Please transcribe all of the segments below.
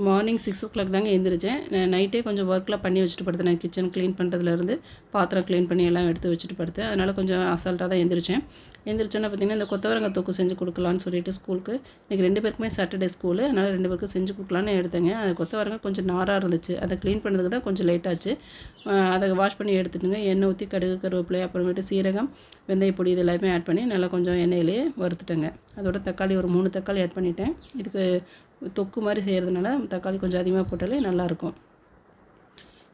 Morning 6 தாங்க எழுந்திரிச்சேன். நைட்டே கொஞ்சம் ஒர்க்லாம் பண்ணி வச்சுட்டு படுத்தேன். நான் கிச்சன் க்ளீன் பண்ணுறதுலேருந்து பாத்திரம் க்ளீன் பண்ணி எல்லாம் எடுத்து வச்சுட்டு படுத்தேன். அதனால் கொஞ்சம் அசால்ட்டாக தான் எழுந்திரிச்சேன். எழுந்திரிச்சோன்னே பார்த்திங்கன்னா இந்த கொத்தவரங்காய் தொக்கு செஞ்சு கொடுக்கலான்னு சொல்லிட்டு ஸ்கூலுக்கு இன்றைக்கி 2 பேருக்குமே சாட்டர்டே ஸ்கூலு. அதனால் 2 பேருக்கும் செஞ்சு கொடுக்கலான்னு எடுத்தேங்க. அது கொத்தவரங்காய் கொஞ்சம் நாராக இருந்துச்சு. அதை க்ளீன் பண்ணுறதுக்கு தான் கொஞ்சம் லேட் ஆச்சு. அதை வாஷ் பண்ணி எடுத்துட்டுங்க. எண்ணெய் ஊற்றி கடுகு, கருவேப்பிலை, அப்புறமேட்டு சீரகம், வெந்தய பொடி இது எல்லாமே ஆட் பண்ணி நல்லா கொஞ்சம் எண்ணெயிலேயே வறுத்துட்டேங்க. அதோட தக்காளி ஒரு 3 தக்காளி ஆட் பண்ணிட்டேன். இதுக்கு தொக்கு மாதிரி செய்கிறதுனால தக்காளி கொஞ்சம் அதிகமாக போட்டாலே நல்லாயிருக்கும்.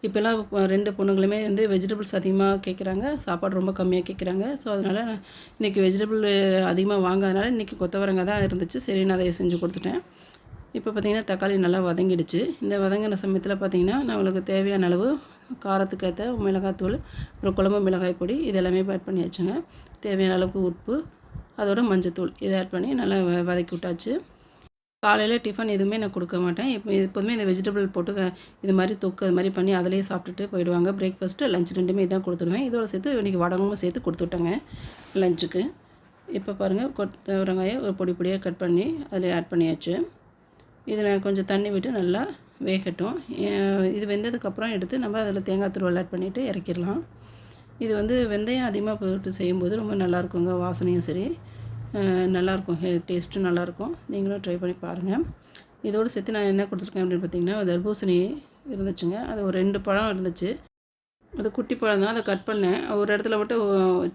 இப்போல்லாம் 2 பொண்ணுங்களுமே வந்து வெஜிடபிள்ஸ் அதிகமாக கேட்குறாங்க, சாப்பாடு ரொம்ப கம்மியாக கேட்குறாங்க. ஸோ அதனால் இன்றைக்கி வெஜிடபிள் அதிகமாக வாங்காதனால இன்றைக்கி கொத்தவரங்காய் தான் இருந்துச்சு. சரி, நான் அதை செஞ்சு கொடுத்துட்டேன். இப்போ பார்த்திங்கன்னா தக்காளி நல்லா வதங்கிடுச்சு. இந்த வதங்கின சமயத்தில் பார்த்திங்கன்னா நம்மளுக்கு தேவையான அளவு காரத்துக்கு ஏற்ற மிளகாத்தூள், அப்புறம் குழம்பு மிளகாய் பொடி இது எல்லாமே ஆட் பண்ணியாச்சுங்க. தேவையான அளவுக்கு உப்பு, அதோட மஞ்சத்தூள் இதை ஆட் பண்ணி நல்லா வதக்கி விட்டாச்சு. காலையில் டிஃபன் எதுவுமே நான் கொடுக்க மாட்டேன். எப்போதுமே இந்த வெஜிடபிள் போட்டு இது மாதிரி தொக்கு அது மாதிரி பண்ணி அதிலேயே சாப்பிட்டுட்டு போயிடுவாங்க. பிரேக்ஃபாஸ்ட்டு, லஞ்ச் 2மே இதான் கொடுத்துடுவேன். இதோட சேர்த்து இன்றைக்கி வடகமும் சேர்த்து கொடுத்துட்டேங்க லஞ்சுக்கு. இப்போ பாருங்கள், கொத்தவரங்காயை ஒரு பொடி பொடியாக கட் பண்ணி அதில் ஆட் பண்ணியாச்சு. இதில் கொஞ்சம் தண்ணி விட்டு நல்லா வேகட்டும். இது வெந்ததுக்கப்புறம் எடுத்து நம்ம அதில் தேங்காய் துருவல் ஆட் பண்ணிவிட்டு இறக்கிடலாம். இது வந்து வெந்தயம் அதிகமாக போட்டு செய்யும்போது ரொம்ப நல்லாயிருக்குங்க. வாசனையும் சரி நல்லாயிருக்கும், டேஸ்ட்டும் நல்லாயிருக்கும். நீங்களும் ட்ரை பண்ணி பாருங்கள். இதோடு சேர்த்து நான் என்ன கொடுத்துருக்கேன் அப்படின்னு பார்த்தீங்கன்னா, தர்பூசணி இருந்துச்சுங்க. அது ஒரு 2 பழம் இருந்துச்சு. அது குட்டி பழம் தான், அதை கட் பண்ணேன். ஒரு இடத்துல மட்டும்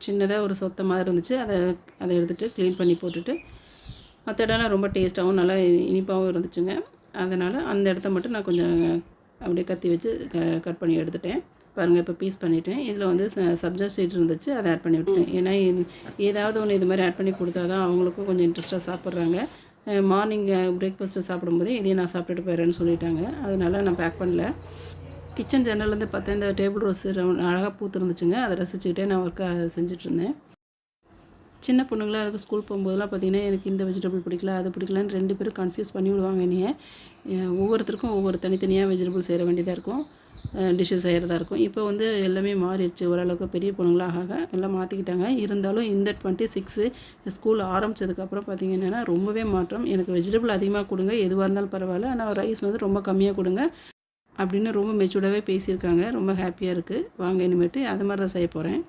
சின்னதாக ஒரு சொத்தை மாதிரி இருந்துச்சு. அதை எடுத்துகிட்டு க்ளீன் பண்ணி போட்டுட்டு மற்ற இடம்லாம் ரொம்ப டேஸ்ட்டாகவும் நல்லா இனிப்பாகவும் இருந்துச்சுங்க. அதனால் அந்த இடத்த மட்டும் நான் கொஞ்சம் அப்படியே கத்தி வச்சு கட் பண்ணி எடுத்துட்டேன். பாருங்கள், இப்போ பீஸ் பண்ணிவிட்டேன். இதில் வந்து சப்ஜா சீட் இருந்துச்சு, அதை ஆட் பண்ணி விட்டேன். ஏன்னா ஏதாவது ஒன்று இது மாதிரி ஆட் பண்ணி கொடுத்தா தான் அவங்களுக்கும் கொஞ்சம் இன்ட்ரெஸ்ட்டாக சாப்பிட்றாங்க. மார்னிங் பிரேக்ஃபாஸ்ட்டு சாப்பிடும்போது இதையும் நான் சாப்பிட்டுட்டு போயிடுறேன்னு சொல்லிட்டாங்க. அதனால் நான் பேக் பண்ணல. கிச்சன் ஜன்னல்லேருந்து பார்த்தேன், இந்த டேபிள் ரோஸ் அழகாக பூத்துருந்துச்சுங்க. அதை ரசிச்சுக்கிட்டே நான் ஒர்க்காக செஞ்சுட்ருந்தேன். சின்ன பொண்ணுங்களாக எனக்கு ஸ்கூல் போகும்போதெல்லாம் பார்த்திங்கன்னா, எனக்கு இந்த வெஜிடபிள் பிடிக்கல, அது பிடிக்கலன்னு 2 பேரும் கன்ஃபியூஸ் பண்ணி விடுவாங்க என்னைய. ஒவ்வொருத்தருக்கும் ஒவ்வொரு தனித்தனியாக வெஜிடபிள் செய்ய வேண்டியதாக இருக்கும், டிஷ்ஷு செய்கிறதா இருக்கும். இப்போ வந்து எல்லாமே மாறிடுச்சு. ஓரளவுக்கு பெரிய பொண்ணுங்களாக எல்லாம் மாற்றிக்கிட்டாங்க. இருந்தாலும் இந்த 26 ஸ்கூல் ஆரம்பித்ததுக்கப்புறம் பார்த்திங்கன்னா ரொம்பவே மாற்றம். எனக்கு வெஜிடபிள் அதிகமாக கொடுங்க, எதுவாக இருந்தாலும் பரவாயில்ல, ஆனால் ரைஸ் வந்து ரொம்ப கம்மியாக கொடுங்க அப்படின்னு ரொம்ப மெச்சூர்டாகவே பேசியிருக்காங்க. ரொம்ப ஹாப்பியாக இருக்குது. வாங்க, இனிமேட்டு அது மாதிரி தான் செய்ய போகிறேன்.